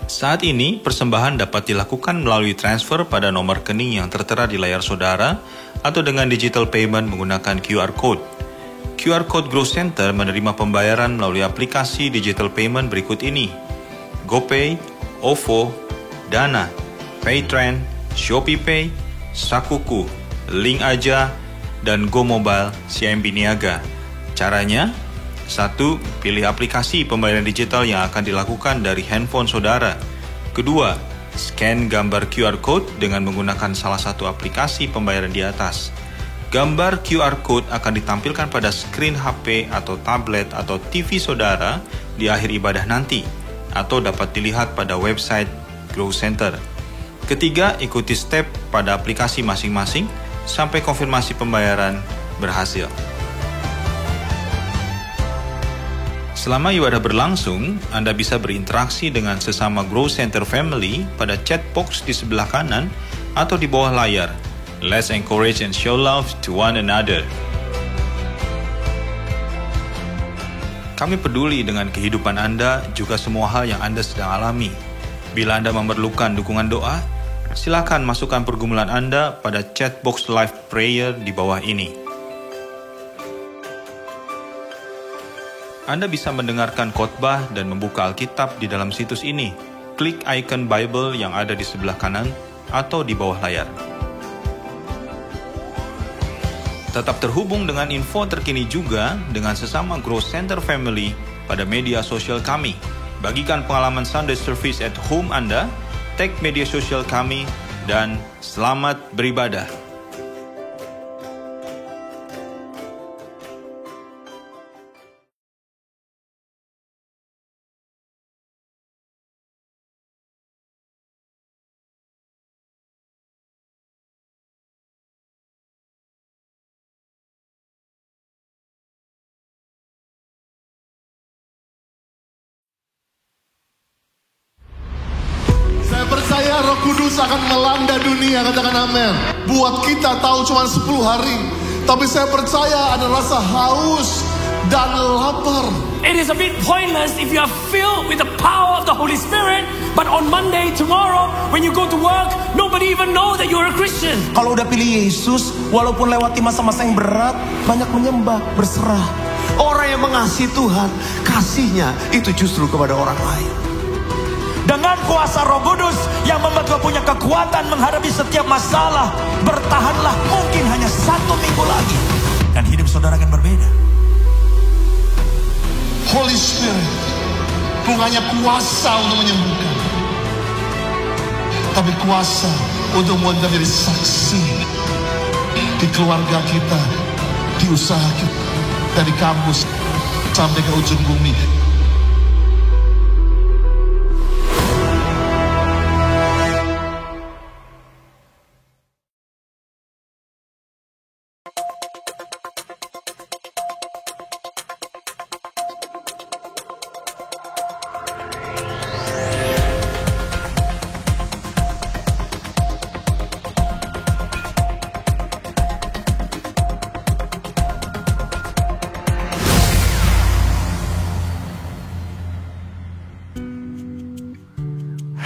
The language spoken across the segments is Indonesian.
Saat ini, persembahan dapat dilakukan melalui transfer pada nomor rekening yang tertera di layar saudara atau dengan digital payment menggunakan QR Code. QR Code Growth Center menerima pembayaran melalui aplikasi digital payment berikut ini: GoPay, OVO, Dana, Paytrend, ShopeePay, Sakuku, Link Aja, dan Go Mobile CIMB Niaga. Caranya, 1. Pilih aplikasi pembayaran digital yang akan dilakukan dari handphone saudara. 2. Scan gambar QR Code dengan menggunakan salah satu aplikasi pembayaran di atas. Gambar QR Code akan ditampilkan pada screen HP atau tablet atau TV saudara di akhir ibadah nanti, atau dapat dilihat pada website Growth Center. 3. Ikuti step pada aplikasi masing-masing sampai konfirmasi pembayaran berhasil. Selama ibadah berlangsung, Anda bisa berinteraksi dengan sesama Growth Center Family pada chat box di sebelah kanan atau di bawah layar. Let's encourage and show love to one another. Kami peduli dengan kehidupan Anda, juga semua hal yang Anda sedang alami. Bila Anda memerlukan dukungan doa, silakan masukkan pergumulan Anda pada chat box live prayer di bawah ini. Anda bisa mendengarkan khotbah dan membuka Alkitab di dalam situs ini. Klik icon Bible yang ada di sebelah kanan atau di bawah layar. Tetap terhubung dengan info terkini juga dengan sesama Growth Center Family pada media sosial kami. Bagikan pengalaman Sunday Service at home Anda, tag media sosial kami, dan selamat beribadah. Percaya Roh Kudus akan melanda dunia, katakan amin. Buat kita tahu cuma 10 hari, tapi saya percaya ada rasa haus dan lapar. It is a bit pointless if you are filled with the power of the Holy Spirit, but on Monday, tomorrow, when you go to work, nobody even know that you are a Christian. Kalau udah pilih Yesus, walaupun lewati masa-masa yang berat, banyak menyembah, berserah. Orang yang mengasihi Tuhan, kasihnya itu justru kepada orang lain. Dengan kuasa Roh Kudus yang membuat kau punya kekuatan menghadapi setiap masalah, bertahanlah mungkin hanya 1 minggu lagi, dan hidup saudara akan berbeda. Holy Spirit bukan hanya kuasa untuk menyembuhkan, tapi kuasa untuk membuat menjadi saksi di keluarga kita, di usaha kita, dari kampus sampai ke ujung bumi.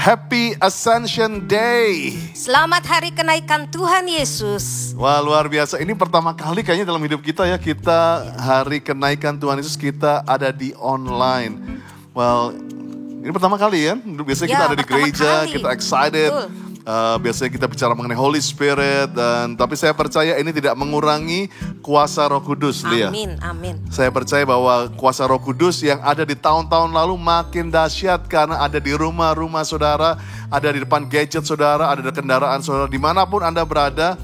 Happy Ascension Day. Selamat hari kenaikan Tuhan Yesus. Wah, luar biasa. Ini pertama kali kayaknya dalam hidup kita ya, kita hari kenaikan Tuhan Yesus kita ada di online. Well, ini pertama kali ya. Biasanya kita ada di gereja, kita excited. Biasanya kita bicara mengenai Holy Spirit, tapi saya percaya ini tidak mengurangi kuasa Roh Kudus, Lia. Amin, amin. Saya percaya bahwa kuasa Roh Kudus yang ada di tahun-tahun lalu makin dahsyat karena ada di rumah-rumah saudara, ada di depan gadget saudara, ada di kendaraan saudara, dimanapun Anda berada,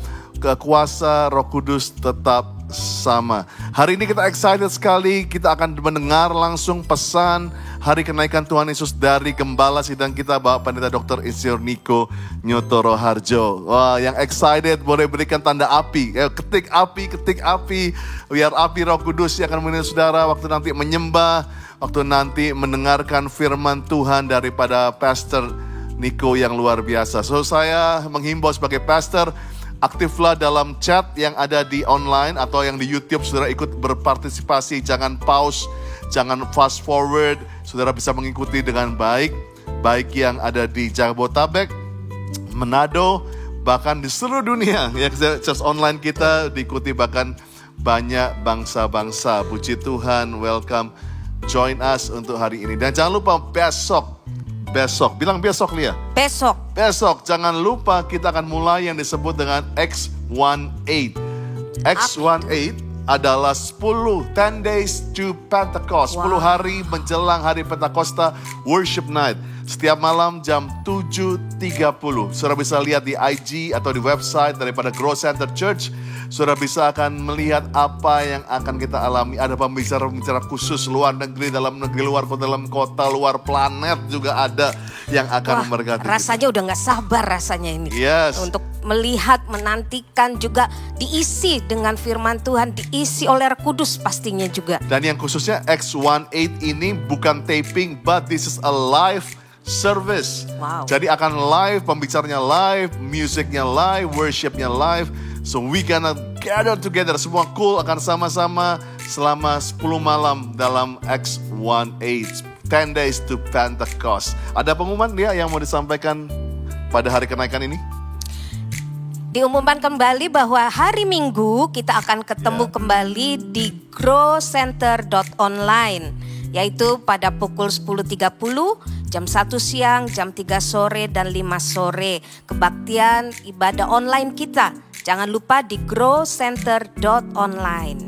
kuasa Roh Kudus tetap sama. Hari ini kita excited sekali, kita akan mendengar langsung pesan hari kenaikan Tuhan Yesus dari Gembala Sidang kita, Bapak Pendeta Dr. Insinyur Niko Nyotoro Harjo. Wah, yang excited boleh berikan tanda api. Ketik api, biar api Roh Kudus yang akan menemani saudara waktu nanti menyembah, waktu nanti mendengarkan firman Tuhan daripada Pastor Niko yang luar biasa. So saya menghimbau sebagai pastor, aktiflah dalam chat yang ada di online atau yang di YouTube, saudara ikut berpartisipasi, jangan pause, jangan fast forward, saudara bisa mengikuti dengan baik. baik yang ada di Jabodetabek, Manado, bahkan di seluruh dunia. Ya, church online kita diikuti bahkan banyak bangsa-bangsa. Puji Tuhan, welcome, join us untuk hari ini. Dan jangan lupa besok, bilang besok Lia. Besok, jangan lupa kita akan mulai yang disebut dengan X18. X18 adalah 10 days to Pentecost. 10 hari menjelang hari Pentakosta Worship Night. Setiap malam jam 7.30. Saudara bisa lihat di IG atau di website daripada Growth Center Church. Saudara bisa akan melihat apa yang akan kita alami. Ada pembicara-pembicara khusus luar negeri, dalam negeri, luar kota, dalam kota, luar planet juga ada yang akan memberkati. Rasanya udah gak sabar rasanya ini. Yes. Untuk melihat, menantikan, juga diisi dengan firman Tuhan, diisi oleh Roh Kudus pastinya juga. Dan yang khususnya X18 ini bukan taping, but this is a live service. Wow. Jadi akan live, pembicaranya live, musiknya live, worshipnya live. So we gonna gather together, semua cool akan sama-sama selama 10 malam dalam X18, 10 days to Pentecost. Ada pengumuman dia yang mau disampaikan pada hari kenaikan ini? Diumumkan kembali bahwa hari Minggu kita akan ketemu kembali di growcenter.online, yaitu pada pukul 10.30, jam 1 siang, jam 3 sore, dan 5 sore. Kebaktian ibadah online kita. Jangan lupa di growcenter.online.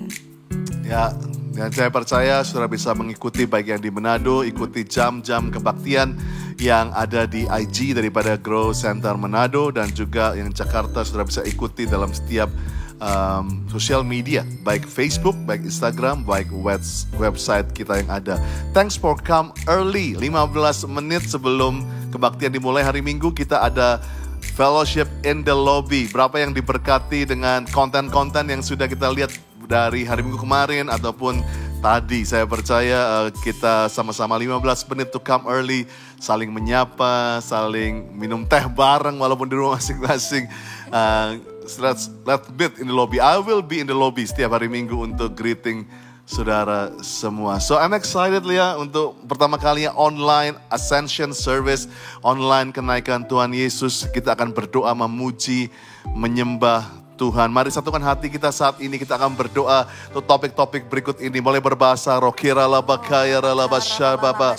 Ya, dan saya percaya saudara bisa mengikuti baik yang di Manado, ikuti jam-jam kebaktian yang ada di IG daripada Grow Center Manado, dan juga yang Jakarta saudara bisa ikuti dalam setiap sosial media, baik Facebook, baik Instagram, baik website kita yang ada. Thanks for come early. 15 menit sebelum kebaktian dimulai hari Minggu kita ada fellowship in the lobby. Berapa yang diberkati dengan konten-konten yang sudah kita lihat dari hari Minggu kemarin ataupun tadi. Saya percaya kita sama-sama 15 menit to come early, saling menyapa, saling minum teh bareng walaupun di rumah masing-masing. Let's meet in the lobby. I will be in the lobby setiap hari Minggu untuk greeting saudara semua. So I'm excited Lia untuk pertama kalinya online Ascension Service, online kenaikan Tuhan Yesus. Kita akan berdoa, memuji, menyembah Tuhan. Mari satukan hati kita saat ini, kita akan berdoa untuk topik-topik berikut ini. Boleh berbahasa Rokira labakaya ralabashaba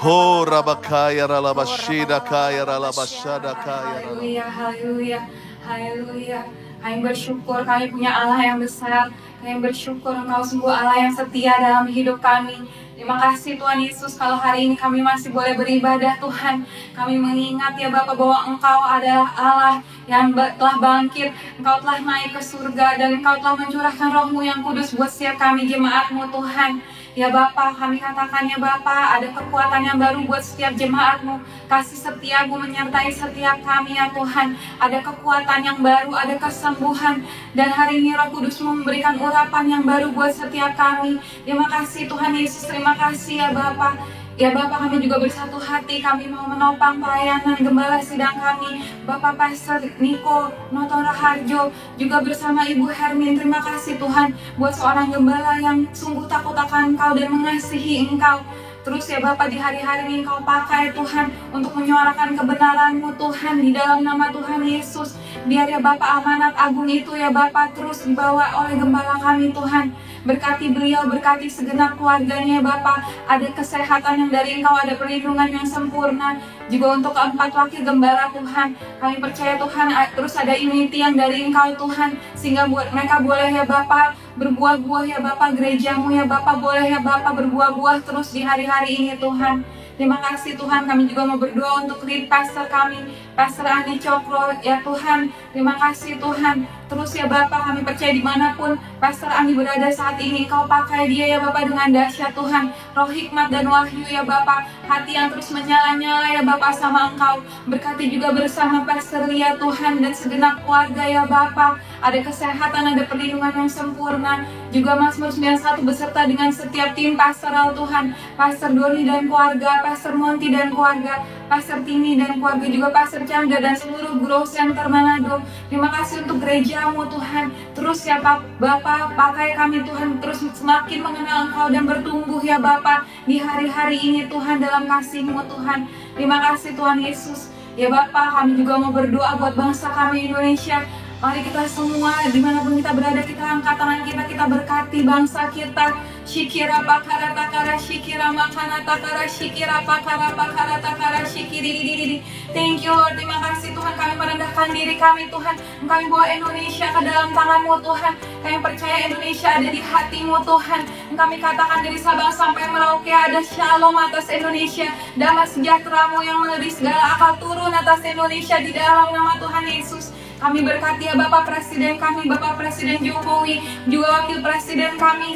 ho rabakaya ralabashida kaya ralabashada kaya. Haleluya, haleluya, haleluya. Kami bersyukur kami punya Allah yang besar. Kami bersyukur Engkau sungguh Allah yang setia dalam hidup kami. Terima kasih Tuhan Yesus kalau hari ini kami masih boleh beribadah Tuhan. Kami mengingat ya Bapa bahwa Engkau adalah Allah yang telah bangkit. Engkau telah naik ke surga dan Engkau telah mencurahkan Roh-Mu yang kudus buat setiap kami jemaat-Mu Tuhan. Ya Bapa, kami katakan ya Bapa, ada kekuatan yang baru buat setiap jemaat-Mu. Kasih setia-Mu menyertai setiap kami ya Tuhan. Ada kekuatan yang baru, ada kesembuhan. Dan hari ini Roh Kudus-Mu memberikan urapan yang baru buat setiap kami. Terima kasih Tuhan Yesus, terima kasih ya Bapa. Ya Bapak, kami juga bersatu hati, kami mau menopang pelayanan gembala sidang kami, Bapak Pastor Niko Noto Raharjo, juga bersama Ibu Hermin. Terima kasih Tuhan buat seorang gembala yang sungguh takut akan Engkau dan mengasihi Engkau. Terus ya Bapak, di hari-hari ini Engkau pakai Tuhan untuk menyuarakan kebenaran-Mu Tuhan di dalam nama Tuhan Yesus. Biar ya Bapak amanat agung itu ya Bapak terus dibawa oleh gembala kami Tuhan. Berkati beliau, berkati segenap keluarganya Bapak. Ada kesehatan yang dari Engkau, ada perlindungan yang sempurna. Juga untuk keempat wakil gembala Tuhan, kami percaya Tuhan terus ada immunity yang dari Engkau Tuhan. Sehingga buat mereka boleh ya Bapak berbuah-buah ya Bapak, gerejamu ya Bapak boleh ya Bapak berbuah-buah terus di hari-hari ini Tuhan. Terima kasih Tuhan, kami juga mau berdoa untuk lead pastor kami, Pastor Andi Cokro ya Tuhan. Terima kasih Tuhan. Terus ya Bapak, kami percaya dimanapun Pastor Andi berada saat ini, Engkau pakai dia ya Bapak dengan dahsyat Tuhan. Roh hikmat dan wahyu ya Bapak, hati yang terus menyala-nyala ya Bapak sama Engkau. Berkati juga bersama Pastor Lia Tuhan dan segenap keluarga ya Bapak. Ada kesehatan, ada perlindungan yang sempurna. Juga Mazmur 91 beserta dengan setiap tim pastoral Tuhan, Pastor Doni dan keluarga, Pastor Monty dan keluarga. Pastor Tini dan keluarga juga Pastor Chandra dan seluruh Growth Center Manado. Terima kasih untuk gerejamu Tuhan. Terus ya Bapak, pakai kami Tuhan terus semakin mengenal Engkau dan bertumbuh ya Bapak di hari-hari ini Tuhan dalam kasih-Mu Tuhan. Terima kasih Tuhan Yesus. Ya Bapak, kami juga mau berdoa buat bangsa kami Indonesia. Mari kita semua dimanapun kita berada, kita angkat tangan kita berkati bangsa kita. Shikira pakara takara shikira makana takara shikira pakara takara shikiri. Thank you Lord, terima kasih Tuhan, kami merendahkan diri kami Tuhan. Kami bawa Indonesia ke dalam tangan-Mu Tuhan. Kami percaya Indonesia ada di hati-Mu Tuhan. Kami katakan dari Sabang sampai Merauke ada shalom atas Indonesia. Damai sejahtera-Mu yang melebihi segala akal turun atas Indonesia di dalam nama Tuhan Yesus. Kami berkati ya Bapak Presiden kami, Bapak Presiden Jokowi, juga Wakil Presiden kami,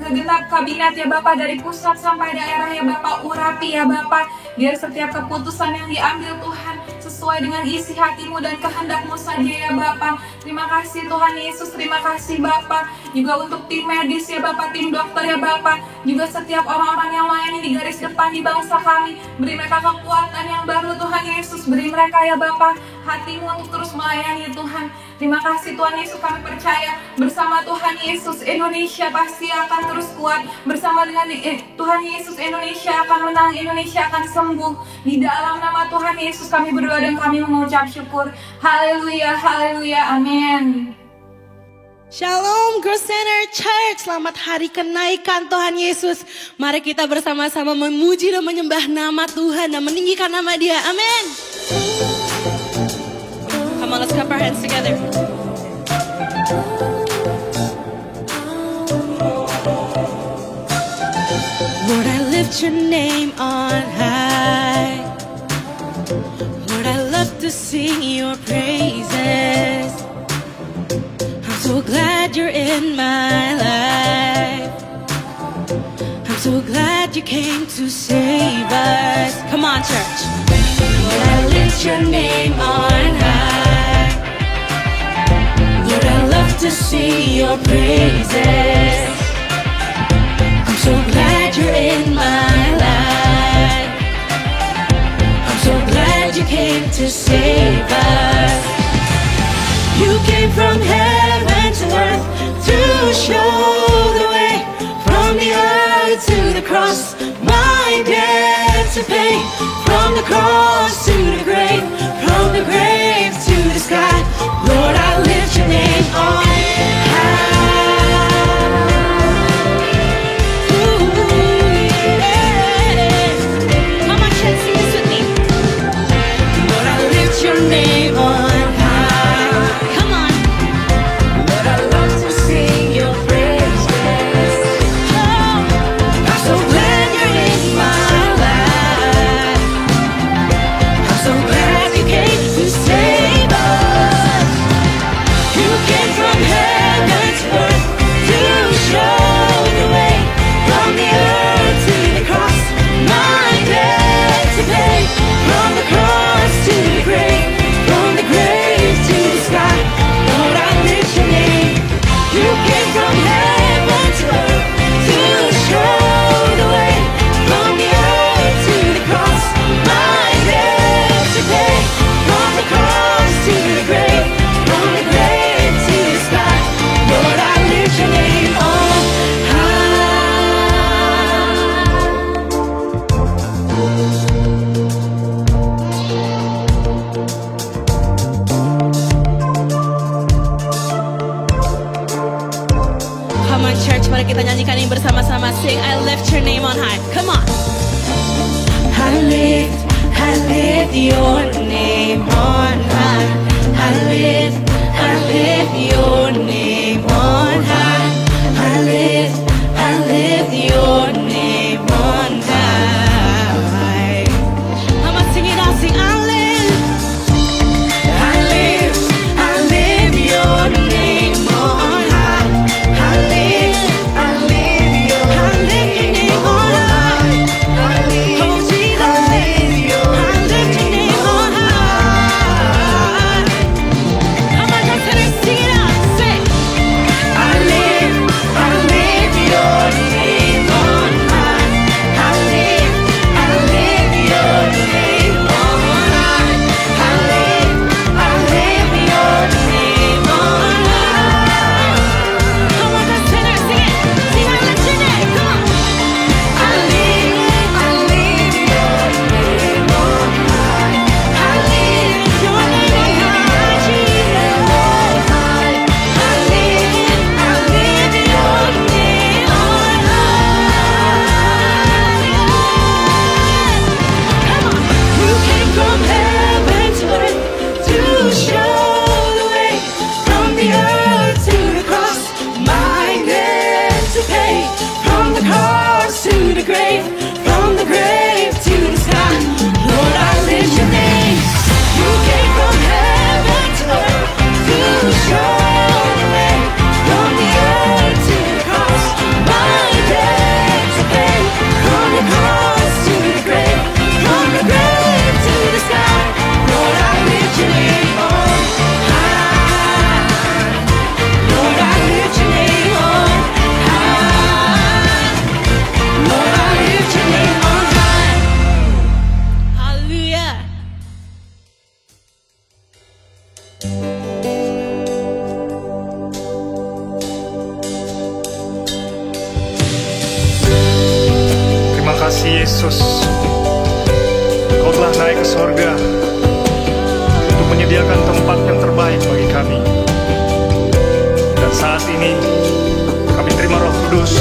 segenap kabinet ya Bapak, dari pusat sampai daerah ya Bapak, urapi ya Bapak, biar setiap keputusan yang diambil Tuhan sesuai dengan isi hati-Mu dan kehendak-Mu saja ya Bapak. Terima kasih Tuhan Yesus, terima kasih Bapak, juga untuk tim medis ya Bapak, tim dokter ya Bapak, juga setiap orang-orang yang melayani di garis depan di bangsa kami, beri mereka kekuatan yang baru Tuhan Yesus, beri mereka ya Bapak hati-Mu untuk terus melayani Tuhan. Terima kasih Tuhan Yesus, kami percaya bersama Tuhan Yesus Indonesia pasti akan terus kuat. Bersama dengan Tuhan Yesus Indonesia akan menang, Indonesia akan sembuh. Di dalam nama Tuhan Yesus kami berdoa dan kami mengucap syukur. Haleluya, haleluya, amin. Shalom Growth Center Church, selamat hari kenaikan Tuhan Yesus. Mari kita bersama-sama memuji dan menyembah nama Tuhan dan meninggikan nama Dia, amin. Come on, let's clap our hands together. Lord, I lift your name on high. Lord, I love to sing your praises. I'm so glad you're in my life. I'm so glad you came to save us. Come on, church. Lord, I lift your name on high. Lord, I love to sing your praises. I'm so glad you're in my life. I'm so glad you came to save us. You came from heaven to earth to show the way. From the earth to the cross, my debt to pay. From the cross to the grave, from the grave to the sky. Lord, I lift your name on high. Your name on high. Come on. Lord, I love to sing your praises. Oh, I'm so glad you're in my life. I'm so glad you came to save us. You came from heaven to earth to show the way. From the earth to the cross, my debt to pay. From the cross to the grave, from the grave to the sky. Lord, I lift your name. You came from heaven to earth to show the way. From the earth to the cross, my debt to pay. From the cross to the grave, from the grave to the sky. Lord, I lift your name on high. Come on church, mari kita nyanyikan ini bersama-sama. Sing, I lift your name on high. Come on. I lift your name on high. I lift your name on high. I lift your name on high. Come on, sing it out, sing, I lift your name on high. I lift your name on high. Oh Jesus, I lift your name on the grave to the sky. Lord, I lift your name. You came from heaven to earth to show the way. From the earth to the cross, my debt to pay. From the cross to the grave, from the grave to the sky. Lord, I lift your name on high. Lord, I lift your name on high. Lord, I lift your name on high. Hallelujah. Terima kasih Yesus, Kau telah naik ke sorga untuk menyediakan tempat yang terbaik bagi kami. Dan saat ini kami terima Roh Kudus.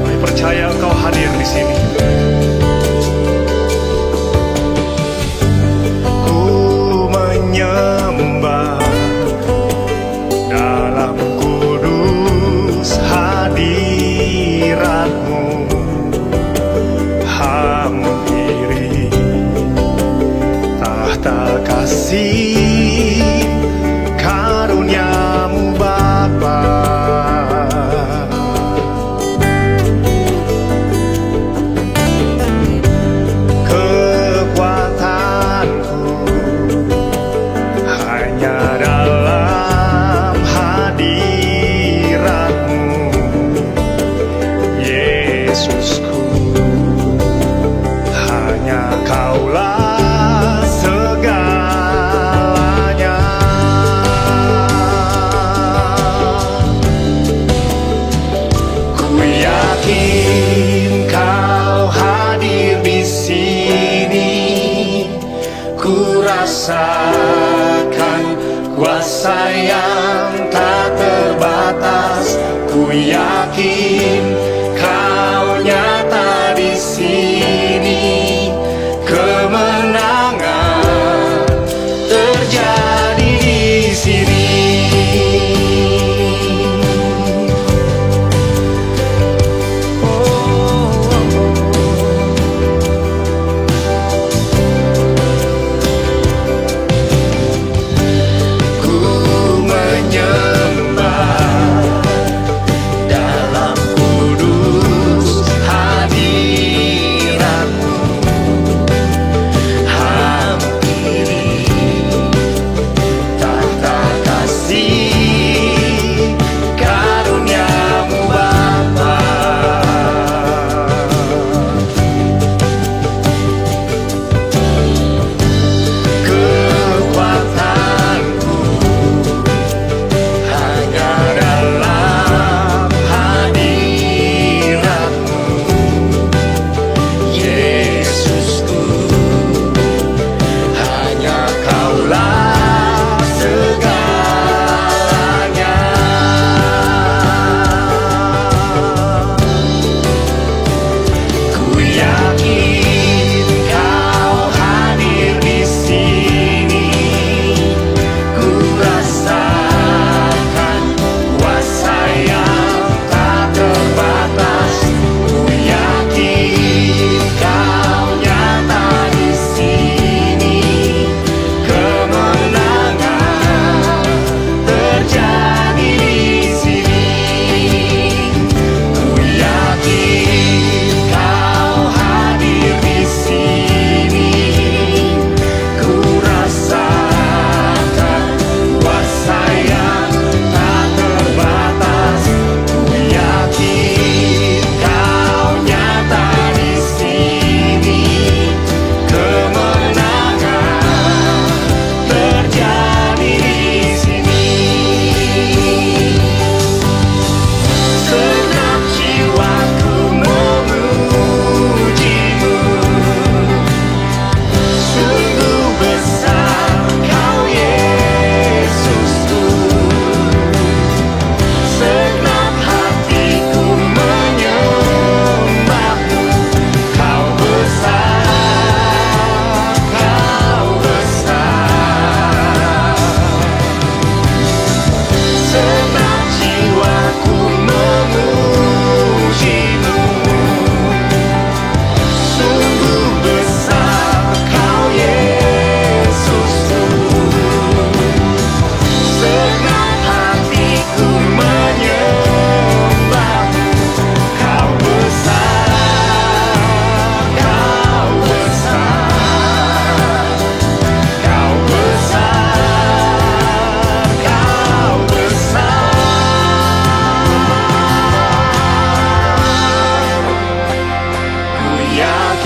Kami percaya Engkau hadir di sini. Ku menyembah dalam kudus hadirat-Mu. Hampiri tahta kasih karunia-Mu Bapa. Kekuatanku hanya dalam hadirat-Mu, Yesusku. Hanya Kaulah segalanya.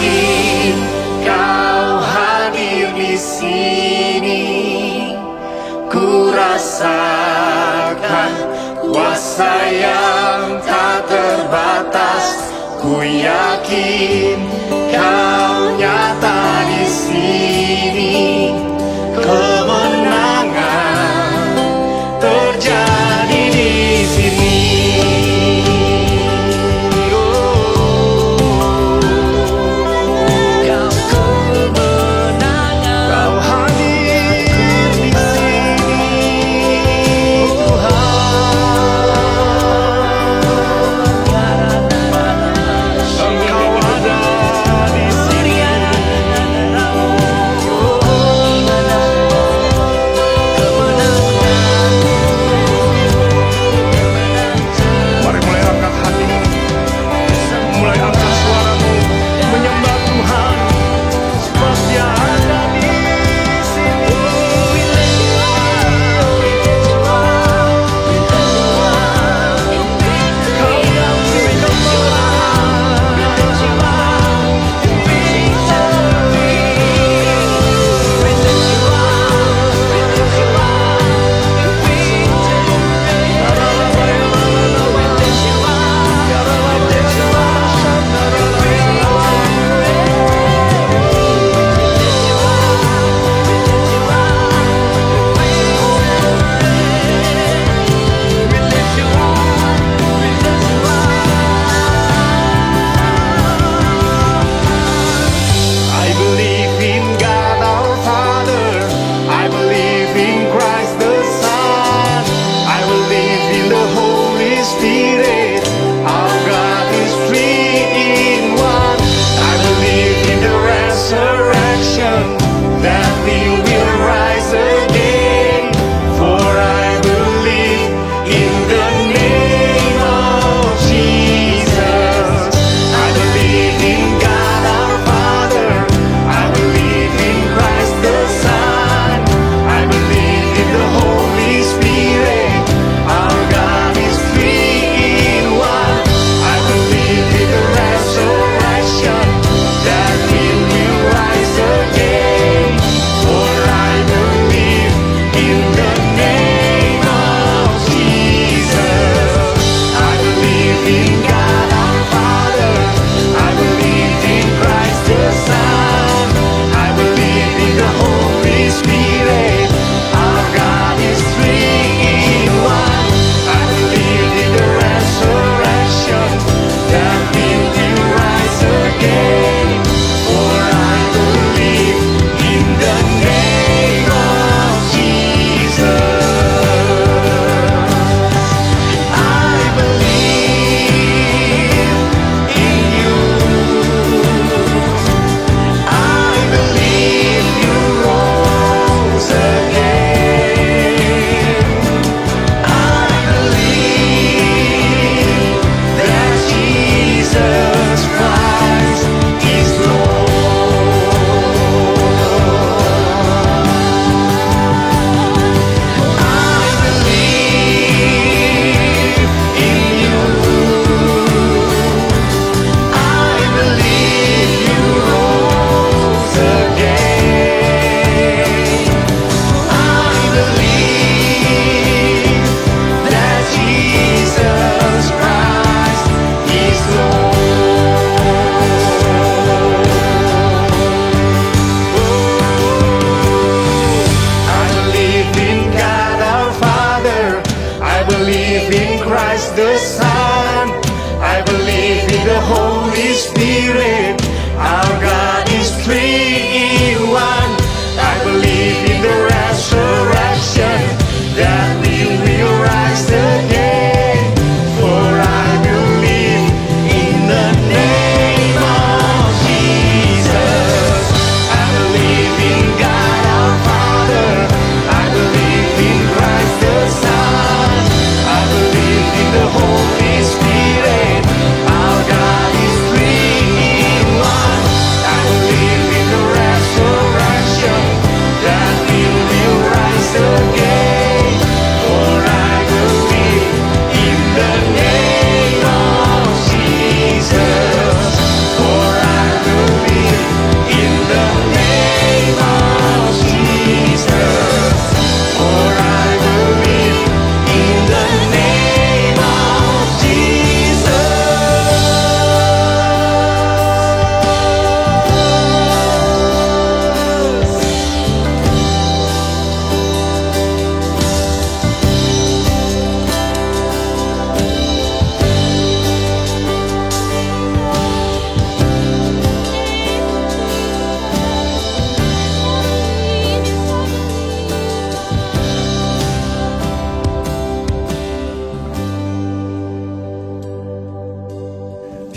yakin Kau hadir di sini. Ku rasakan kuasa yang tak terbatas. Ku yakin Kau nyata di sini. Kemenangan terjadi di sini.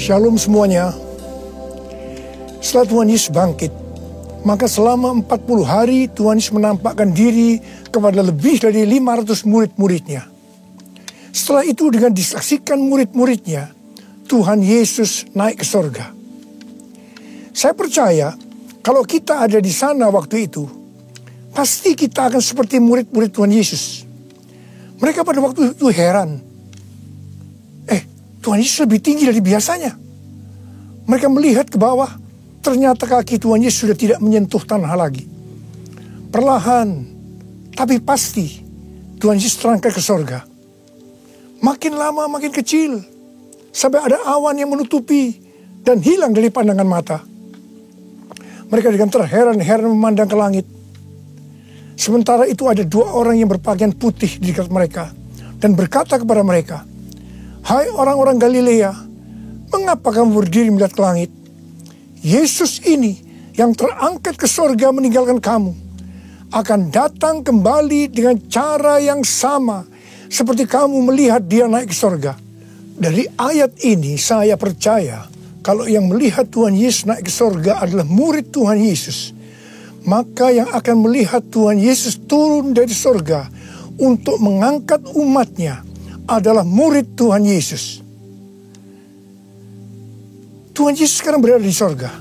Shalom semuanya. Setelah Tuhan Yesus bangkit, maka selama 40 hari Tuhan Yesus menampakkan diri kepada lebih dari 500 murid-muridnya. Setelah itu dengan disaksikan murid-muridnya, Tuhan Yesus naik ke sorga. Saya percaya kalau kita ada di sana waktu itu, pasti kita akan seperti murid-murid Tuhan Yesus. Mereka pada waktu itu heran. Tuhan Yesus lebih tinggi dari biasanya. Mereka melihat ke bawah, ternyata kaki Tuhan Yesus sudah tidak menyentuh tanah lagi. Perlahan, tapi pasti, Tuhan Yesus terangkat ke sorga. Makin lama makin kecil, sampai ada awan yang menutupi dan hilang dari pandangan mata. Mereka dengan terheran-heran memandang ke langit. Sementara itu ada 2 orang yang berpakaian putih di dekat mereka dan berkata kepada mereka, "Hai orang-orang Galilea, mengapa kamu berdiri melihat ke langit? Yesus ini yang terangkat ke sorga meninggalkan kamu, akan datang kembali dengan cara yang sama seperti kamu melihat dia naik ke sorga." Dari ayat ini saya percaya kalau yang melihat Tuhan Yesus naik ke sorga adalah murid Tuhan Yesus, maka yang akan melihat Tuhan Yesus turun dari sorga untuk mengangkat umatnya adalah murid Tuhan Yesus. Tuhan Yesus sekarang berada di sorga.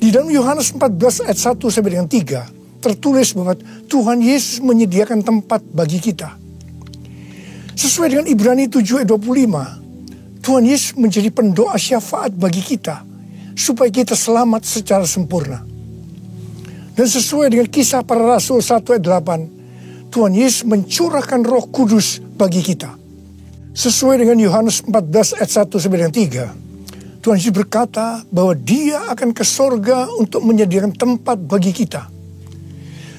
Di dalam Yohanes 14 ayat 1 sampai dengan 3 tertulis bahwa Tuhan Yesus menyediakan tempat bagi kita. Sesuai dengan Ibrani 7 ayat 25, Tuhan Yesus menjadi pendoa syafaat bagi kita supaya kita selamat secara sempurna. Dan sesuai dengan Kisah Para Rasul 1 ayat 8, Tuhan Yesus mencurahkan Roh Kudus bagi kita. Sesuai dengan Yohanes 14 ayat 1 sampai dengan 3, Tuhan Yesus berkata bahwa dia akan ke sorga untuk menyediakan tempat bagi kita.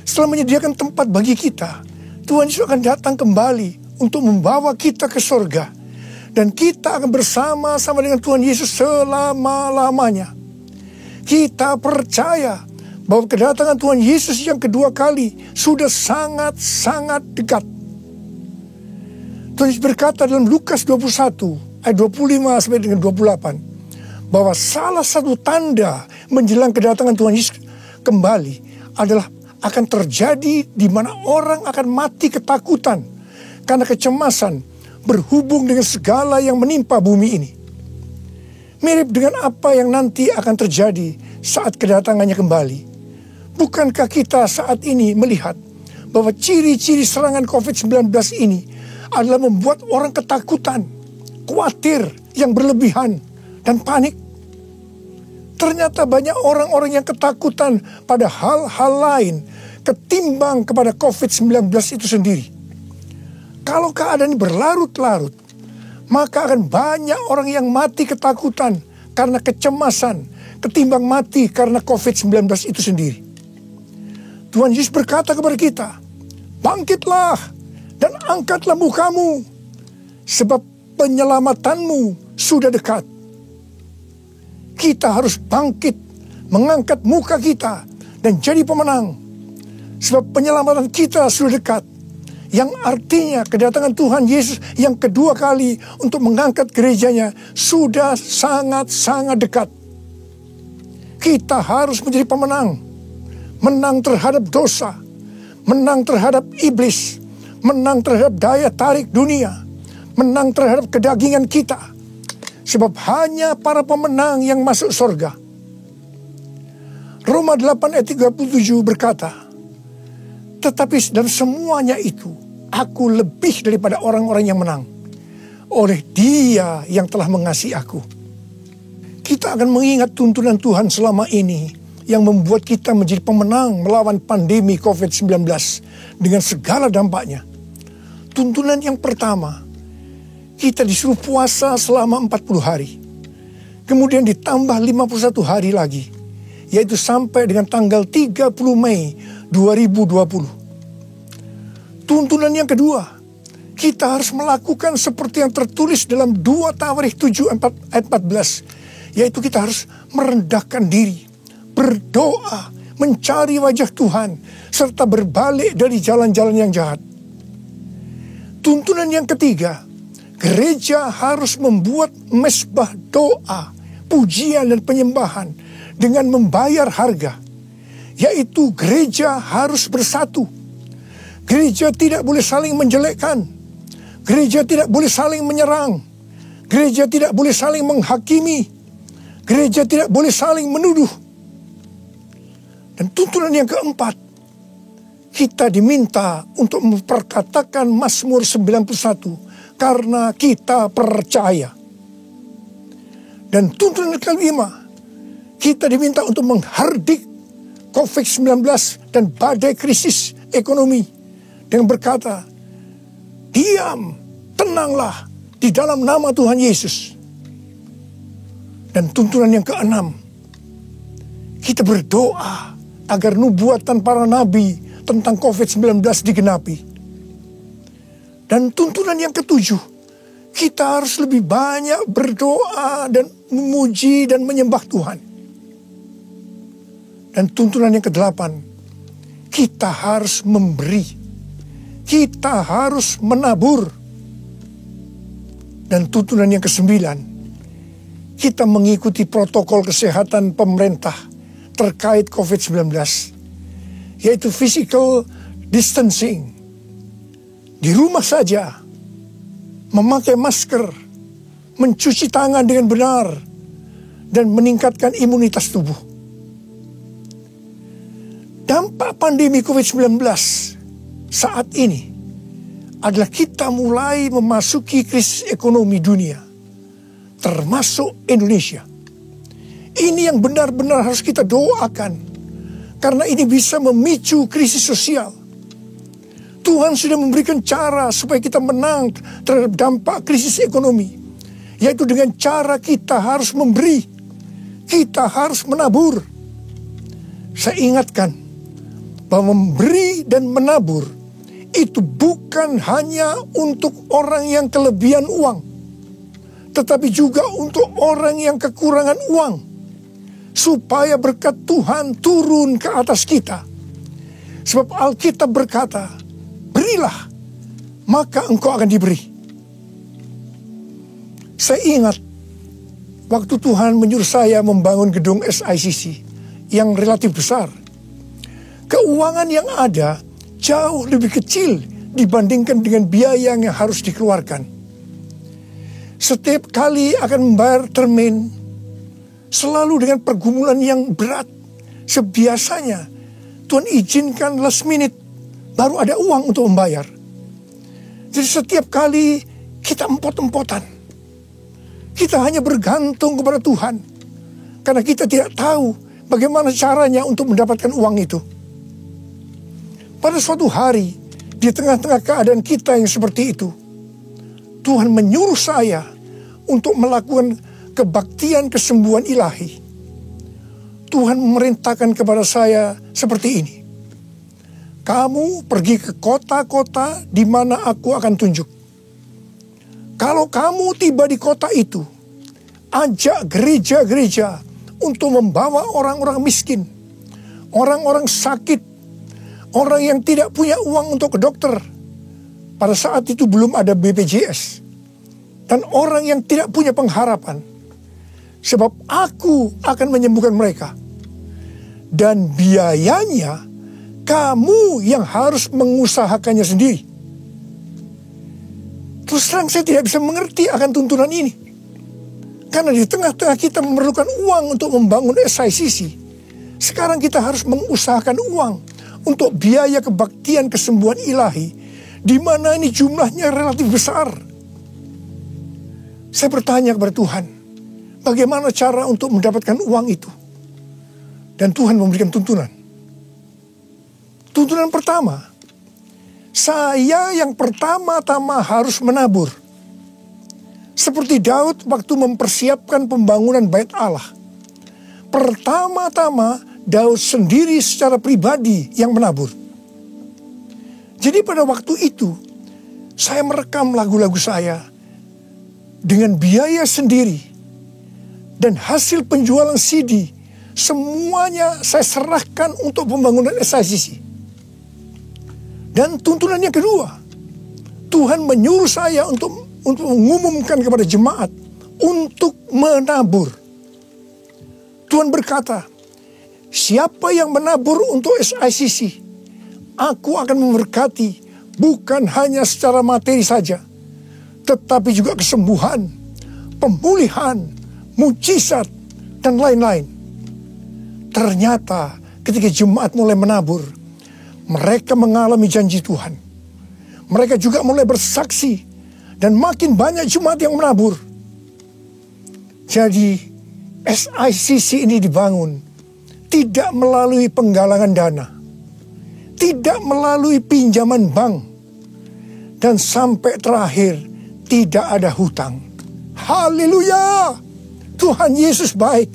Setelah menyediakan tempat bagi kita, Tuhan Yesus akan datang kembali untuk membawa kita ke sorga. Dan kita akan bersama-sama dengan Tuhan Yesus selama-lamanya. Kita percaya bahwa kedatangan Tuhan Yesus yang kedua kali sudah sangat-sangat dekat. Tuhan Yesus berkata dalam Lukas 21 ayat 25 sampai dengan 28 bahwa salah satu tanda menjelang kedatangan Tuhan Yesus kembali adalah akan terjadi di mana orang akan mati ketakutan karena kecemasan berhubung dengan segala yang menimpa bumi ini. Mirip dengan apa yang nanti akan terjadi saat kedatangannya kembali. Bukankah kita saat ini melihat bahwa ciri-ciri serangan COVID-19 ini adalah membuat orang ketakutan, khawatir yang berlebihan, dan panik? Ternyata banyak orang-orang yang ketakutan pada hal-hal lain ketimbang kepada COVID-19 itu sendiri. Kalau keadaan berlarut-larut, maka akan banyak orang yang mati ketakutan karena kecemasan ketimbang mati karena COVID-19 itu sendiri. Tuhan Yesus berkata kepada kita, "Bangkitlah dan angkatlah mukamu, sebab penyelamatanmu sudah dekat." Kita harus bangkit, mengangkat muka kita, dan jadi pemenang. Sebab penyelamatan kita sudah dekat. Yang artinya kedatangan Tuhan Yesus yang kedua kali untuk mengangkat gerejanya sudah sangat-sangat dekat. Kita harus menjadi pemenang. Menang terhadap dosa, menang terhadap iblis, menang terhadap daya tarik dunia, menang terhadap kedagingan kita. Sebab hanya para pemenang yang masuk surga. Roma 8 ayat 37 berkata, "Tetapi dalam semuanya itu, aku lebih daripada orang-orang yang menang, oleh Dia yang telah mengasihi aku." Kita akan mengingat tuntunan Tuhan selama ini yang membuat kita menjadi pemenang melawan pandemi COVID-19 dengan segala dampaknya. Tuntunan yang pertama, kita disuruh puasa selama 40 hari. Kemudian ditambah 51 hari lagi, yaitu sampai dengan tanggal 30 Mei 2020. Tuntunan yang kedua, kita harus melakukan seperti yang tertulis dalam 2 Tawarikh 7 ayat 14, yaitu kita harus merendahkan diri, berdoa, mencari wajah Tuhan, serta berbalik dari jalan-jalan yang jahat. Tuntunan yang ketiga, gereja harus membuat mesbah doa, pujian dan penyembahan dengan membayar harga, yaitu gereja harus bersatu. Gereja tidak boleh saling menjelekkan. Gereja tidak boleh saling menyerang. Gereja tidak boleh saling menghakimi. Gereja tidak boleh saling menuduh. Dan tuntunan yang keempat, kita diminta untuk memperkatakan Mazmur 91 karena kita percaya. Dan tuntunan yang kelima, kita diminta untuk menghardik COVID-19 dan badai krisis ekonomi dengan berkata, diam, tenanglah di dalam nama Tuhan Yesus. Dan tuntunan yang keenam, kita berdoa agar nubuatan para nabi tentang COVID-19 digenapi. Dan tuntunan yang ketujuh, kita harus lebih banyak berdoa dan memuji dan menyembah Tuhan. Dan tuntunan yang kedelapan, kita harus memberi. Kita harus menabur. Dan tuntunan yang kesembilan, kita mengikuti protokol kesehatan pemerintah terkait COVID-19, yaitu physical distancing. Di rumah saja, memakai masker, mencuci tangan dengan benar, dan meningkatkan imunitas tubuh. Dampak pandemi COVID-19 saat ini adalah kita mulai memasuki krisis ekonomi dunia, termasuk Indonesia. Ini yang benar-benar harus kita doakan, karena ini bisa memicu krisis sosial. Tuhan sudah memberikan cara supaya kita menang terhadap dampak krisis ekonomi, yaitu dengan cara kita harus memberi, kita harus menabur. Saya ingatkan bahwa memberi dan menabur itu bukan hanya untuk orang yang kelebihan uang, tetapi juga untuk orang yang kekurangan uang, supaya berkat Tuhan turun ke atas kita. Sebab Alkitab berkata, berilah, maka engkau akan diberi. Saya ingat waktu Tuhan menyuruh saya membangun gedung SICC yang relatif besar. Keuangan yang ada jauh lebih kecil dibandingkan dengan biaya yang harus dikeluarkan. Setiap kali akan membayar termin, selalu dengan pergumulan yang berat. Sebiasanya Tuhan izinkan last minute, baru ada uang untuk membayar. Jadi setiap kali kita empot-empotan, kita hanya bergantung kepada Tuhan, karena kita tidak tahu bagaimana caranya untuk mendapatkan uang itu. Pada suatu hari, di tengah-tengah keadaan kita yang seperti itu, Tuhan menyuruh saya untuk melakukan kebaktian kesembuhan ilahi. Tuhan memerintahkan kepada saya seperti ini. Kamu pergi ke kota-kota di mana aku akan tunjuk. Kalau kamu tiba di kota itu, ajak gereja-gereja untuk membawa orang-orang miskin, orang-orang sakit, orang yang tidak punya uang untuk ke dokter. Pada saat itu belum ada BPJS. Dan orang yang tidak punya pengharapan. Sebab aku akan menyembuhkan mereka. Dan biayanya kamu yang harus mengusahakannya sendiri. Terus terang saya tidak bisa mengerti akan tuntunan ini. Karena di tengah-tengah kita memerlukan uang untuk membangun SICC. Sekarang kita harus mengusahakan uang untuk biaya kebaktian kesembuhan ilahi, di mana ini jumlahnya relatif besar. Saya bertanya kepada Tuhan, bagaimana cara untuk mendapatkan uang itu? Dan Tuhan memberikan tuntunan. Tuntunan pertama, saya yang pertama-tama harus menabur. Seperti Daud waktu mempersiapkan pembangunan Bait Allah. Pertama-tama Daud sendiri secara pribadi yang menabur. Jadi pada waktu itu, saya merekam lagu-lagu saya dengan biaya sendiri. Dan hasil penjualan CD, semuanya saya serahkan untuk pembangunan SICC. Dan tuntunan yang kedua, Tuhan menyuruh saya untuk untuk mengumumkan kepada jemaat untuk menabur. Tuhan berkata, siapa yang menabur untuk SICC, aku akan memberkati bukan hanya secara materi saja, tetapi juga kesembuhan, pemulihan, mujizat, dan lain-lain. Ternyata ketika jemaat mulai menabur, mereka mengalami janji Tuhan. Mereka juga mulai bersaksi, dan makin banyak jemaat yang menabur. Jadi SICC ini dibangun tidak melalui penggalangan dana, tidak melalui pinjaman bank, dan sampai terakhir tidak ada hutang. Haleluya! Tuhan Yesus baik.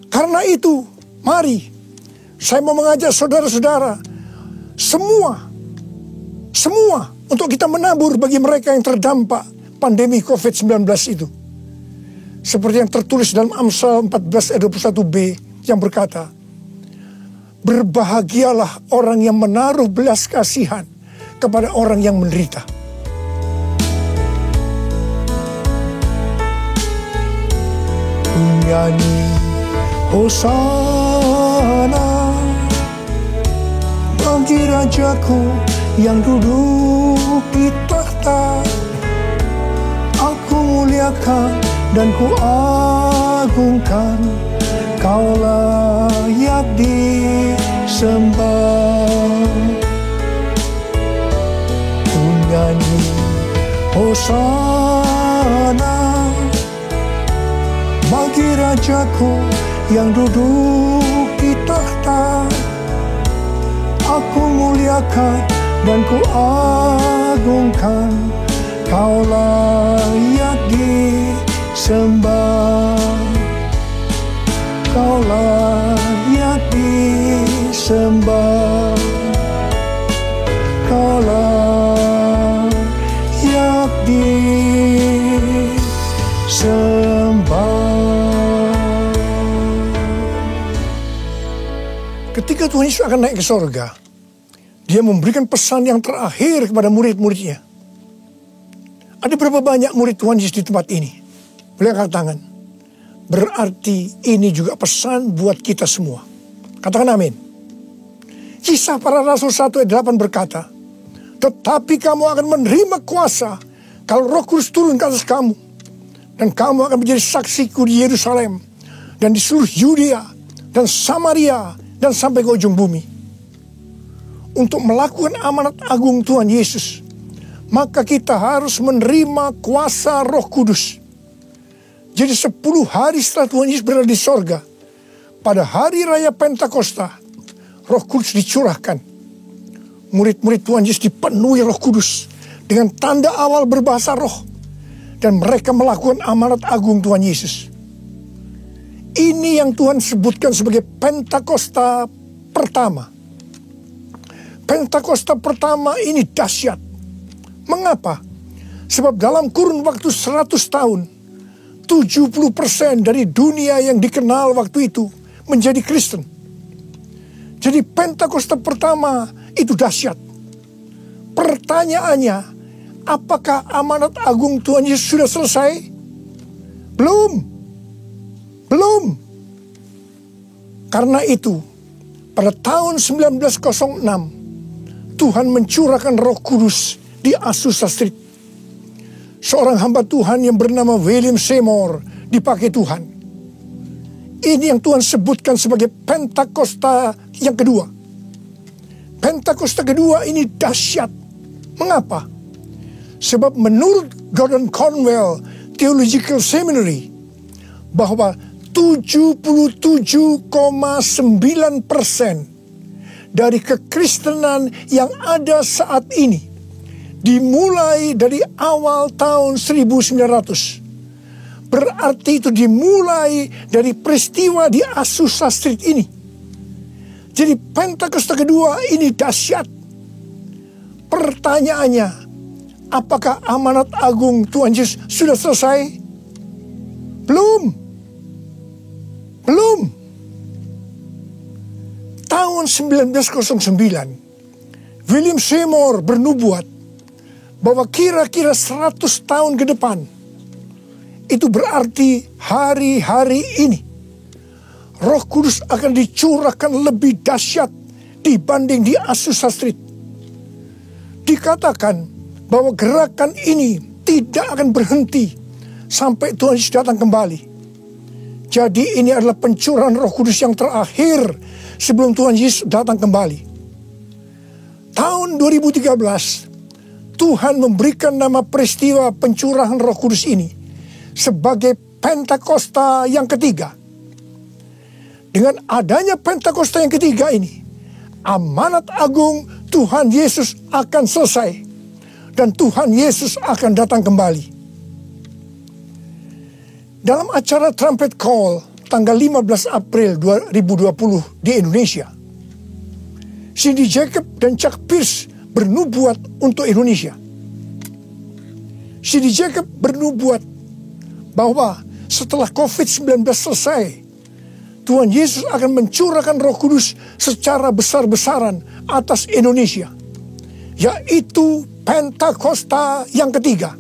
Karena itu, mari saya mau mengajak saudara-saudara semua untuk kita menabur bagi mereka yang terdampak pandemi COVID-19 itu. Seperti yang tertulis dalam Amsal 14 ayat 21b yang berkata, berbahagialah orang yang menaruh belas kasihan kepada orang yang menderita. Nyanyi Hosana bagi Rajaku yang duduk di tahta. Aku muliakan dan ku agungkan, kau layak disembah. Ku nyanyi Hosana bagi Rajaku yang duduk di tahta. Aku muliakan dan ku agungkan, kau layak disembah. Kau layak disembah. Kau layak disembah. Ketika Tuhan Yesus akan naik ke sorga, Dia memberikan pesan yang terakhir kepada murid-muridnya. Ada berapa banyak murid Tuhan Yesus di tempat ini? Boleh angkat tangan. Berarti ini juga pesan buat kita semua. Katakan amin. Kisah Para Rasul 1 ayat 8 berkata, tetapi kamu akan menerima kuasa kalau Roh Kudus turun ke atas kamu. Dan kamu akan menjadi saksiku di Yerusalem dan di seluruh Yudea dan Samaria dan sampai ke ujung bumi. Untuk melakukan amanat agung Tuhan Yesus, maka kita harus menerima kuasa Roh Kudus. Jadi 10 hari setelah Tuhan Yesus berada di sorga, pada hari raya Pentakosta, Roh Kudus dicurahkan. Murid-murid Tuhan Yesus dipenuhi Roh Kudus dengan tanda awal berbahasa roh, dan mereka melakukan amanat agung Tuhan Yesus. Ini yang Tuhan sebutkan sebagai Pentakosta pertama. Pentakosta pertama ini dahsyat. Mengapa? Sebab dalam kurun waktu 100 tahun, 70% dari dunia yang dikenal waktu itu menjadi Kristen. Jadi Pentakosta pertama itu dahsyat. Pertanyaannya, apakah amanat agung Tuhan Yesus sudah selesai? Belum. Karena itu, pada tahun 1906, Tuhan mencurahkan Roh Kudus di Azusa Street. Seorang hamba Tuhan yang bernama William Seymour dipakai Tuhan. Ini yang Tuhan sebutkan sebagai Pentakosta yang kedua. Pentakosta kedua ini dahsyat. Mengapa? Sebab menurut Gordon Conwell Theological Seminary, bahwa 77,9% dari kekristenan yang ada saat ini dimulai dari awal tahun 1900. Berarti itu dimulai dari peristiwa di Azusa Street ini. Jadi Pentakosta kedua ini dahsyat. Pertanyaannya, apakah amanat agung Tuhan Yesus sudah selesai? Belum. Tahun 1909, William Seymour bernubuat bahwa kira-kira 100 tahun ke depan, itu berarti hari-hari ini Roh Kudus akan dicurahkan lebih dahsyat dibanding di Azusa Street. Dikatakan bahwa gerakan ini tidak akan berhenti sampai Tuhan Yesus datang kembali. Jadi ini adalah pencurahan Roh Kudus yang terakhir sebelum Tuhan Yesus datang kembali. Tahun 2013, Tuhan memberikan nama peristiwa pencurahan Roh Kudus ini sebagai Pentakosta yang ketiga. Dengan adanya Pentakosta yang ketiga ini, amanat agung Tuhan Yesus akan selesai dan Tuhan Yesus akan datang kembali. Dalam acara Trumpet Call tanggal 15 April 2020 di Indonesia, C.D. Jacob dan Chuck Pierce bernubuat untuk Indonesia. C.D. Jacob bernubuat bahwa setelah COVID-19 selesai, Tuhan Yesus akan mencurahkan Roh Kudus secara besar-besaran atas Indonesia, yaitu Pentakosta yang ketiga.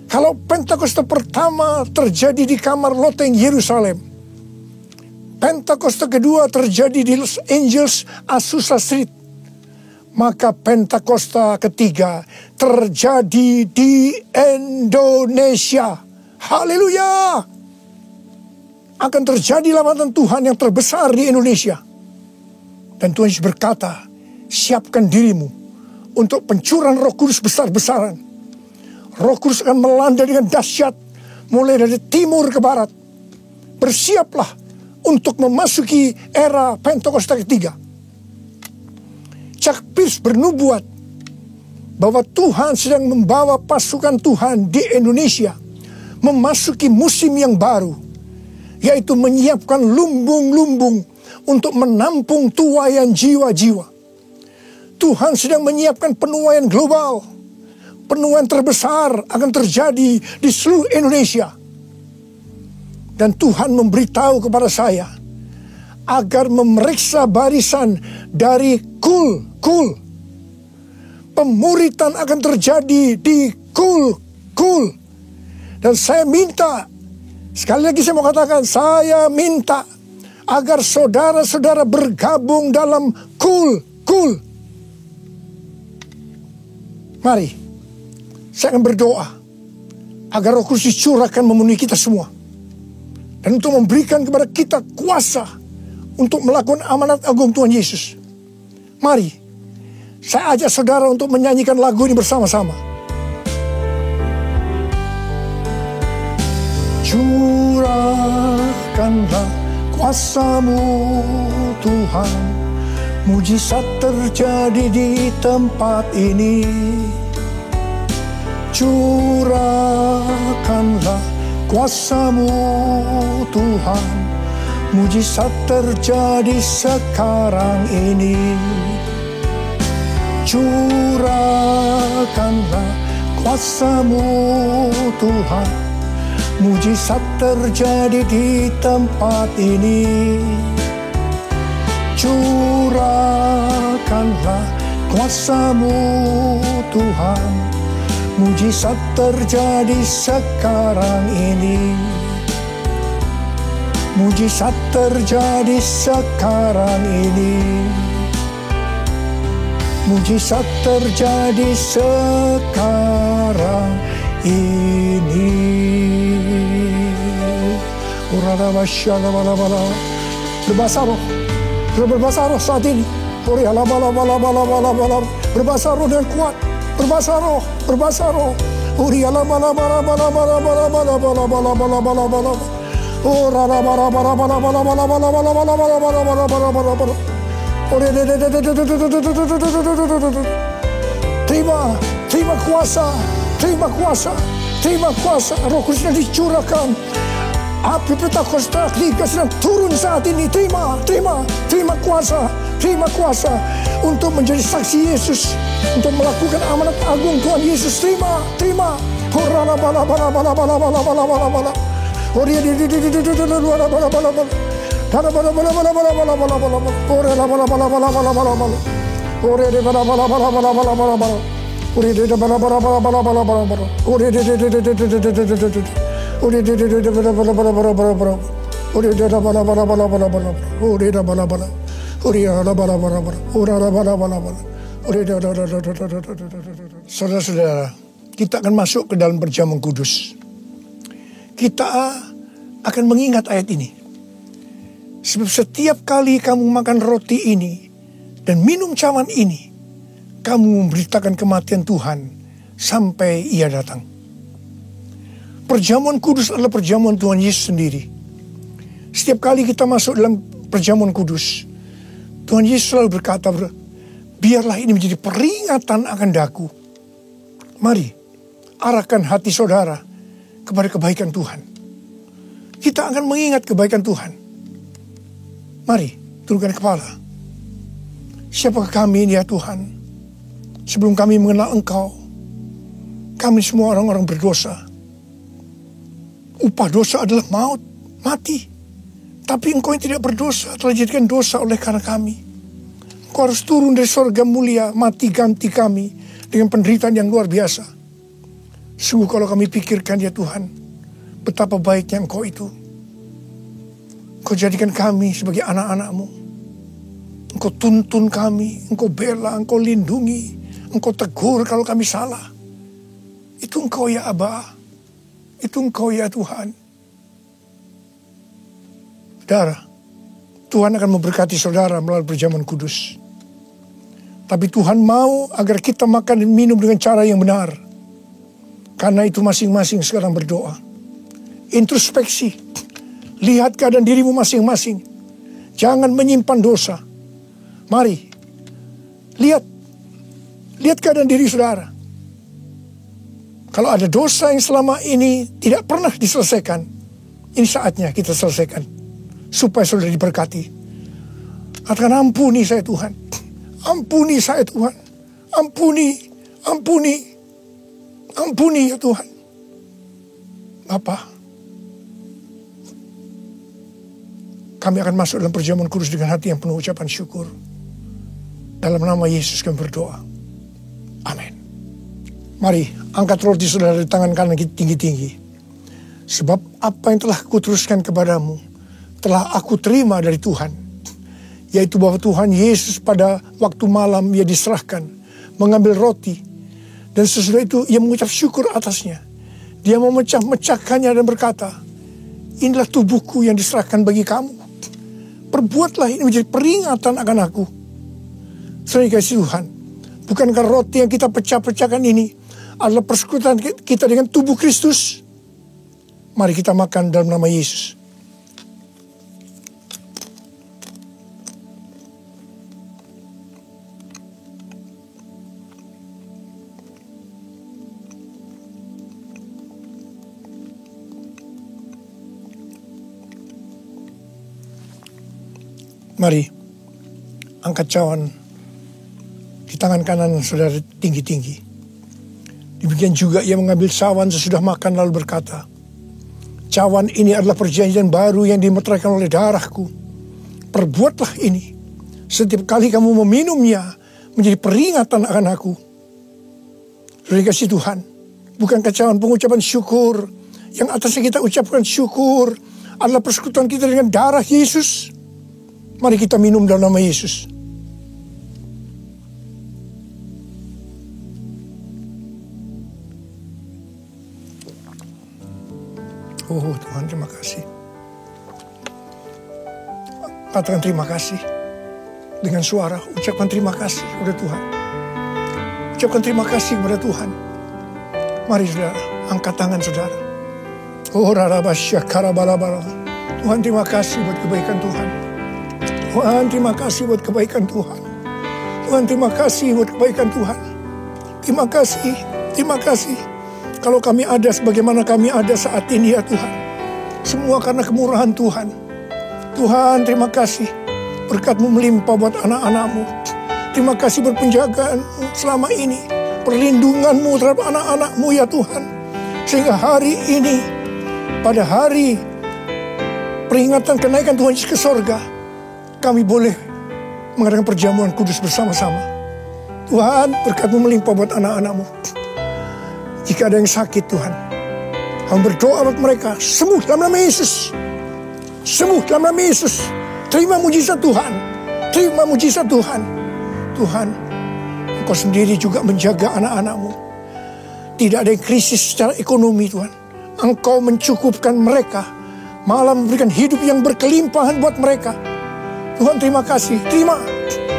Kalau Pentakosta pertama terjadi di kamar loteng Yerusalem, Pentakosta kedua terjadi di Los Angeles, Azusa Street, maka Pentakosta ketiga terjadi di Indonesia. Haleluya! Akan terjadi lambatan Tuhan yang terbesar di Indonesia. Dan Tuhan Yesus berkata, siapkan dirimu untuk pencurahan Roh Kudus besar-besaran. Roh Kudus akan melanda dengan dahsyat mulai dari timur ke barat. Bersiaplah untuk memasuki era Pentakosta ketiga. Chuck Pierce bernubuat bahwa Tuhan sedang membawa pasukan Tuhan di Indonesia memasuki musim yang baru, yaitu menyiapkan lumbung-lumbung untuk menampung tuaian jiwa-jiwa. Tuhan sedang menyiapkan penuaian global. Penuaian terbesar akan terjadi di seluruh Indonesia. Dan Tuhan memberitahu kepada saya agar memeriksa barisan dari kul. Pemuritan akan terjadi di kul. Dan saya minta, sekali lagi saya mau katakan, saya minta agar saudara-saudara bergabung dalam kul. Mari, saya akan berdoa agar Roh Kudus dicurahkan memenuhi kita semua. Dan untuk memberikan kepada kita kuasa untuk melakukan amanat agung Tuhan Yesus. Mari, saya ajak saudara untuk menyanyikan lagu ini bersama-sama. Curahkanlah kuasa-Mu Tuhan, mujizat terjadi di tempat ini. Curahkanlah kuasa-Mu Tuhan, mujizat terjadi sekarang ini. Curahkanlah kuasa-Mu Tuhan, mujizat terjadi di tempat ini. Curahkanlah kuasa-Mu Tuhan, mujizat terjadi sekarang ini. Mujizat terjadi sekarang ini. Mujizat terjadi sekarang ini. Berbahasa roh. Berbahasa roh saat ini. Berbahasa roh dengan kuat. Berbahasa roh. Berbahasa roh. Terima kuasa. Roh Kudus dicurahkan. Api Pentakosta ketiga sedang turun saat ini. Terima kuasa untuk menjadi saksi Yesus, untuk melakukan amanat agung Tuhan Yesus. Terima. Saudara-saudara, kita akan masuk ke dalam perjamuan kudus. Kita akan mengingat ayat ini. Sebab setiap kali kamu makan roti ini dan minum cawan ini, kamu memberitakan kematian Tuhan sampai Ia datang. Perjamuan kudus adalah perjamuan Tuhan Yesus sendiri. Setiap kali kita masuk dalam perjamuan kudus, Tuhan Yesus selalu berkata, biarlah ini menjadi peringatan akan daku. Mari, arahkan hati saudara kepada kebaikan Tuhan. Kita akan mengingat kebaikan Tuhan. Mari, turunkan kepala. Siapakah kami ini ya Tuhan? Sebelum kami mengenal Engkau, kami semua orang-orang berdosa. Upah dosa adalah maut, mati. Tapi Engkau yang tidak berdosa telah dijadikan dosa oleh karena kami. Engkau harus turun dari surga mulia, mati ganti kami dengan penderitaan yang luar biasa. Sungguh kalau kami pikirkan ya Tuhan, betapa baiknya Engkau itu. Engkau jadikan kami sebagai anak-anak-Mu. Engkau tuntun kami, Engkau bela, Engkau lindungi, Engkau tegur kalau kami salah. Itu Engkau ya Aba, itu Engkau ya Tuhan. Saudara, Tuhan akan memberkati saudara melalui perjamuan kudus. Tapi Tuhan mau agar kita makan dan minum dengan cara yang benar. Karena itu masing-masing sekarang berdoa. Introspeksi. Lihat keadaan dirimu masing-masing. Jangan menyimpan dosa. Mari. Lihat keadaan diri saudara. Kalau ada dosa yang selama ini tidak pernah diselesaikan, ini saatnya kita selesaikan. Supaya saudara diberkati. Katakan, ampuni saya Tuhan. Ampuni saya Tuhan. Ampuni ya Tuhan. Bapa, kami akan masuk dalam perjamuan kudus dengan hati yang penuh ucapan syukur. Dalam nama Yesus kami berdoa. Amin. Mari angkat roti saudara di tangan kanan kita tinggi-tinggi. Sebab apa yang telah kuteruskan kepadamu telah aku terima dari Tuhan. Yaitu bahwa Tuhan Yesus pada waktu malam Ia diserahkan, mengambil roti. Dan sesudah itu Ia mengucap syukur atasnya. Dia memecah-mecahkannya dan berkata, inilah tubuhku yang diserahkan bagi kamu. Perbuatlah ini menjadi peringatan akan aku. Saudara kasih Tuhan, bukankah roti yang kita pecah-pecahkan ini adalah persekutuan kita dengan tubuh Kristus? Mari kita makan dalam nama Yesus. Mari, angkat cawan di tangan kanan saudara tinggi-tinggi. Demikian juga Ia mengambil cawan sesudah makan lalu berkata, cawan ini adalah perjanjian baru yang dimeteraikan oleh darahku. Perbuatlah ini setiap kali kamu meminumnya menjadi peringatan akan aku. Saudara kasih Tuhan, bukankah cawan pengucapan syukur yang atasnya kita ucapkan syukur adalah persekutuan kita dengan darah Yesus? Mari kita minum dalam nama Yesus. Oh Tuhan, terima kasih. Katakan terima kasih. Dengan suara, ucapkan terima kasih kepada Tuhan. Ucapkan terima kasih kepada Tuhan. Mari saudara, angkat tangan saudara. Oh rarabasya karabalabala. Tuhan terima kasih buat kebaikan Tuhan. Tuhan terima kasih buat kebaikan Tuhan. Tuhan terima kasih buat kebaikan Tuhan. Terima kasih, terima kasih. Kalau kami ada sebagaimana kami ada saat ini ya Tuhan. Semua karena kemurahan Tuhan. Tuhan terima kasih. Berkat-Mu melimpah buat anak-anak-Mu. Terima kasih buat penjagaan selama ini. Perlindungan-Mu terhadap anak-anak-Mu ya Tuhan. Sehingga hari ini, pada hari peringatan kenaikan Tuhan Yesus ke sorga, kami boleh mengadakan perjamuan kudus bersama-sama. Tuhan, berkat-Mu melimpah buat anak-anak-Mu. Jika ada yang sakit Tuhan, kami berdoa buat mereka, sembuh dalam nama Yesus. Sembuh dalam nama Yesus. Terima mujizat Tuhan. Terima mujizat Tuhan. Tuhan, Engkau sendiri juga menjaga anak-anak-Mu. Tidak ada yang krisis secara ekonomi Tuhan. Engkau mencukupkan mereka, malah memberikan hidup yang berkelimpahan buat mereka. Tuhan, terima kasih. Terima.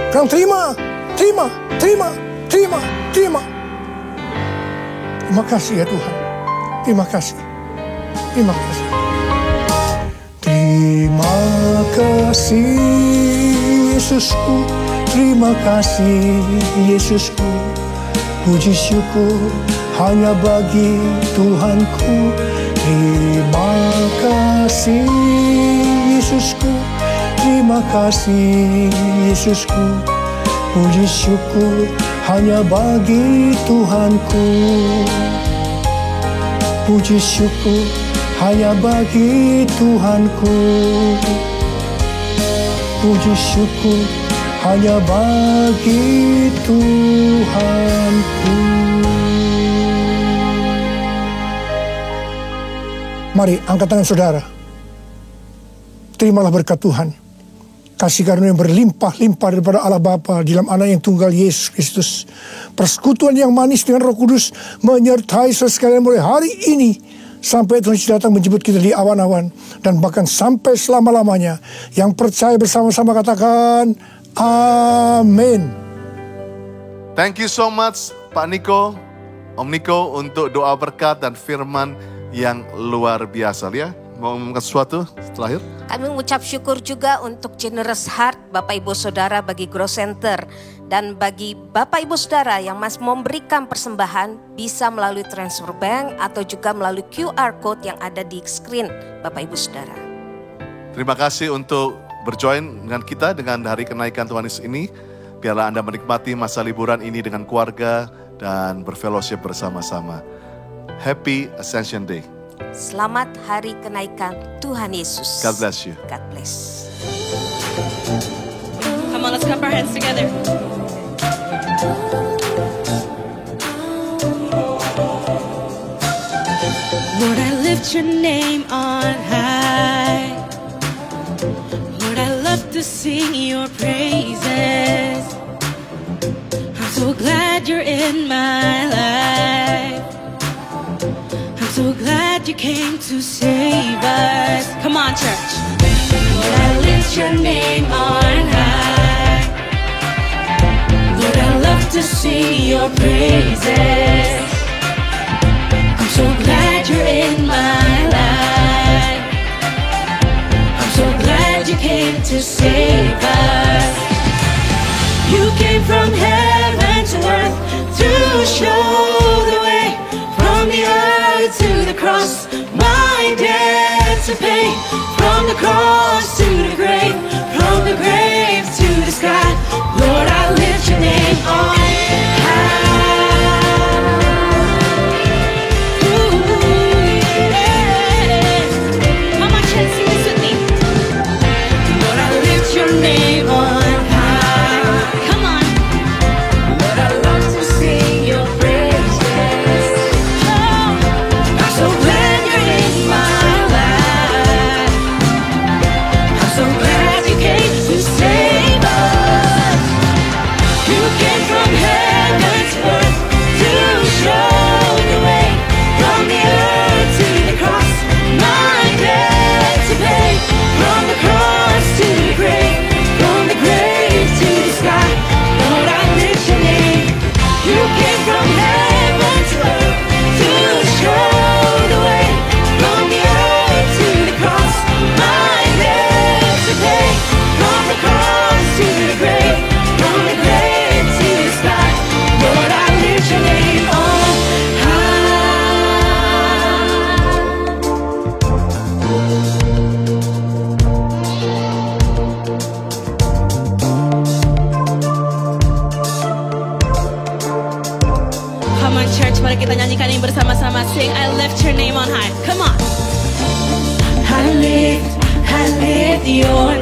Kau terima. Terima. Terima. Terima. Terima. Terima kasih ya Tuhan. Terima kasih. Terima kasih. Terima kasih Yesusku. Terima kasih Yesusku. Puji syukur hanya bagi Tuhanku. Terima kasih Yesusku. Terima kasih Yesusku. Puji syukur hanya bagi Tuhanku. Puji syukur hanya bagi Tuhanku. Puji syukur hanya bagi Tuhanku. Mari angkat tangan saudara. Terimalah berkat Tuhan. Kasih karunia yang berlimpah-limpah daripada Allah Bapa di dalam Anak yang tunggal Yesus Kristus. Persekutuan yang manis dengan Roh Kudus menyertai saudara sekalian mulai hari ini sampai Tuhan Yesus datang menjemput kita di awan-awan dan bahkan sampai selama-lamanya. Yang percaya bersama-sama katakan amin. Thank you so much Pak Niko, Om Niko untuk doa berkat dan firman yang luar biasa. Ya, mau ngomongkan sesuatu terakhir? Kami mengucap syukur juga untuk generous heart Bapak Ibu Saudara bagi Grow Center. Dan bagi Bapak Ibu Saudara yang masih memberikan persembahan bisa melalui transfer bank atau juga melalui QR Code yang ada di screen Bapak Ibu Saudara. Terima kasih untuk berjoin dengan kita dengan hari kenaikan Tuhan Yesus ini. Biarlah Anda menikmati masa liburan ini dengan keluarga dan berfellowship bersama-sama. Happy Ascension Day. Selamat hari kenaikan Tuhan Yesus. God bless you. God bless. Come on, let's clap our hands together. Lord, I lift your name on high. Lord, I love to sing your praises. I'm so glad you're in my life. I'm so glad you came to save us. Come on, church. Lord, I lift your name on high. Lord, I love to sing your praises. I'm so glad you're in my life. I'm so glad you came to save us. You came from heaven to earth to show the way. From the earth to the cross, my debt to pay. From the cross to the grave, from the grave to the sky. Lord, I lift your name on high. Ooh, yeah. Come on, church, sing this with me. Lord, I lift your name on high. Come on. Lord, I love to sing your praises. Oh, I'm so glad you're in my life. I'm so glad you came to save us. You came from heaven to earth to show the way. From the earth to the cross, my debt to pay. From the cross to the grave, from the grave to the sky. Lord, I lift your name. You came from heaven to earth to show the way. From the earth to the cross, my debt to pay. From the cross to the grave, from the grave to the sky. Lord, I lift your name on high. Come on, church, mari kita nyanyikan ini bersama-sama. Sing, I lift your name on high. Come on. I lift your